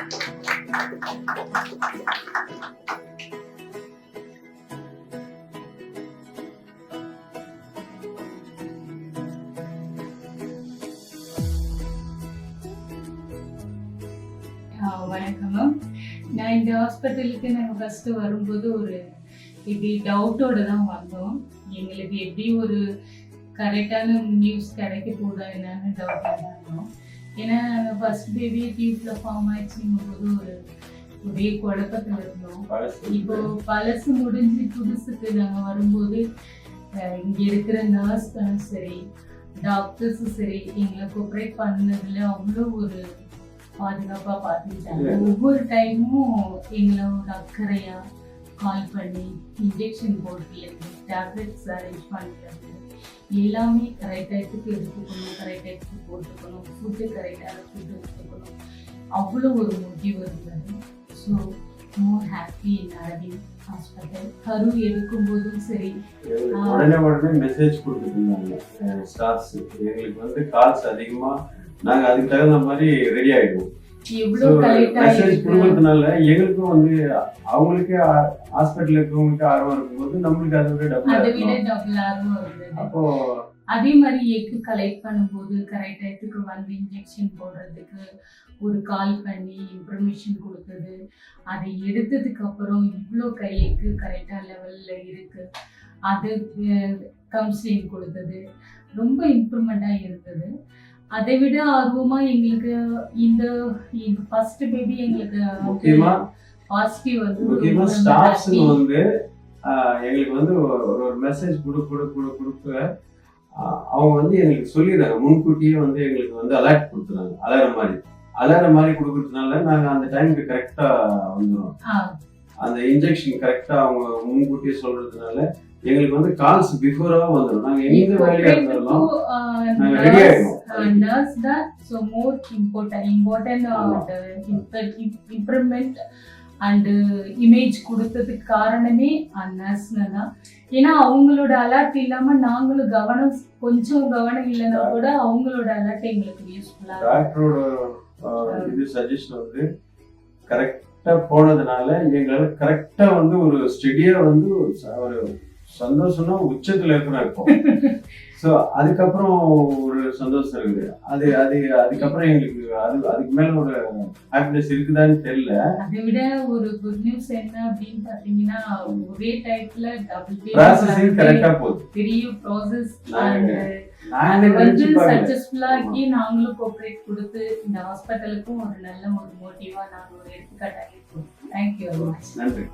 வணக்கம். நான் இந்த ஹாஸ்பிட்டலுக்கு நாங்கள் ஃபர்ஸ்ட் வரும்போது ஒரு இப்படி டவுட்டோட தான் வந்தோம். எங்களுக்கு எப்படி ஒரு கரெக்டான நியூஸ் கிடைக்க போதா என்னன்னு டவுட்டாக தான் இருந்தோம். ஏன்னா நாங்கள் ஃபர்ஸ்ட் பேபி டியூப்ல ஃபார்ம் ஆயிடுச்சுங்கும் போது ஒரே குழப்பத்தில் இருந்தோம். இப்போ பழசு முடிஞ்சு புதுசுக்கு நாங்கள் வரும்போது இங்கே இருக்கிற நர்ஸ்களும் சரி, டாக்டர்ஸும் சரி, எங்களை கோஆப்ரேட் பண்ணதுல அவ்வளோ ஒரு பாதுகாப்பா பார்த்துக்கிட்டாங்க. ஒவ்வொரு டைமும் எங்களோட அக்கறையா கால் பண்ணி இன்ஜெக்ஷன் போடுறது, டேப்லெட்ஸ் அரேஞ்ச் பண்ணுறது, எல்லாமே கரெக்ட் டைத்துக்கு எடுத்துக்கணும், கரெக்ட் டைத்துக்கு போட்டுக்கணும், ஃபுட்டு கரெக்டான ஃபுட்டு எடுத்துக்கணும், அவ்வளோ ஒரு மோட்டிவ் இருந்தது. So more happy in Aravind hospital. கரு எடுக்கும்போதும் சரி, உடனே மெசேஜ் கொடுத்துருந்தாங்க ஸ்டாஃப்ஸ். எங்களுக்கு வந்து கால்ஸ் அதிகமா, நாங்க அதுக்கு தகுந்த மாதிரி ரெடி ஆயிடுவோம். மெசேஜ் கொடுக்கறதுனால எங்களுக்கும் வந்து அவங்களுக்கே ஹாஸ்பிட்டல் இருக்கவங்களுக்கு ஆர்வம் இருக்கும்போது நம்மளுக்கு அதை விட டபுள் ஆர்வம் இருந்தது. அப்போ அதே மாதிரி எக்கு கலெக்ட் பண்ணும்போது கரெக்ட் டயத்துக்கு வந்து இன்ஜெக்ஷன் போடுறதுக்கு ஒரு கால் பண்ணி இன்ஃபர்மேஷன் கொடுத்தது, அதை எடுத்ததுக்கு அப்புறம் இவ்வளோ எக்கு கரெக்டாக லெவலில் இருக்கு, அது கவுன்சிலிங் கொடுத்தது, ரொம்ப இம்ப்ரூவ்மெண்ட்டாக இருந்தது. அதை விட ஆர்வமா எங்களுக்கு இந்த ஃபர்ஸ்ட் பேபி எங்களுக்கு முக்கியமா பாசிட்டிவ் முக்கியமா ஸ்டாஃப்ஸ் வந்து எங்களுக்கு வந்து ஒரு மெசேஜ் கொடுக்க அவங்க வந்து எங்களுக்கு சொல்லிடுறாங்க. முன்கூட்டியே வந்து எங்களுக்கு வந்து அலர்ட் கொடுத்துறாங்க. அலாரம் மாதிரி கொடுக்கறதுனால நாங்க அந்த டைமுக்கு கரெக்டா வந்துடும். அந்த இன்ஜெக்ஷன் கரெக்டா அவங்க முன்கூட்டியே சொல்றதுனால எங்களுக்கு வந்து கால்ஸ் பிஃபோரா வந்துடும். நாங்க எங்க வேலையா இருந்தாலும் நாங்க ரெடி ஆயிடுவோம். nurse that so more important improvement and image கொடுத்ததுக்கு காரணமே நர்ஸ்ங்க தான். ஏன்னா அவங்களோட அலர்ட் இல்லாம நாங்களும் கொஞ்சம் கவனம் இல்லைன்னா கூட அவங்களோட அலர்ட் எங்களுக்கு யூஸ்ஃபுல்லா. டாக்டரோட இது சஜஷன் வந்து கரெக்டா போனதுனால எங்களால கரெக்டா வந்து ஒரு ஸ்டெடியா வந்து ஒரு சந்தோஷம்னா உச்சத்துல இருக்கும். ஸோ அதுக்கப்புறம் ஒரு சந்தோஷம் இருக்குது. அதுக்கப்புறம் எங்களுக்கு அதுக்கு மேல ஒரு ஹாப்பினஸ் இருக்குதான்னு தெரியல. அதை விட ஒரு குட் நியூஸ் என்ன அப்படின்னு பாத்தீங்கன்னா, ஒரே டைப்ல ப்ராசஸிங் கரெக்டா போகுது. பெரிய ப்ராசஸ் வந்து சக்சஸ்ஃபுல்லா ஆக்கி நாங்களும் கோஆப்ரேட் கொடுத்து இந்த ஹாஸ்பிட்டலுக்கும் ஒரு நல்ல ஒரு மோட்டிவா நாங்கள் ஒரு எடுத்துக்காட்டாக இருக்கோம். Thank you very much. நன்றி.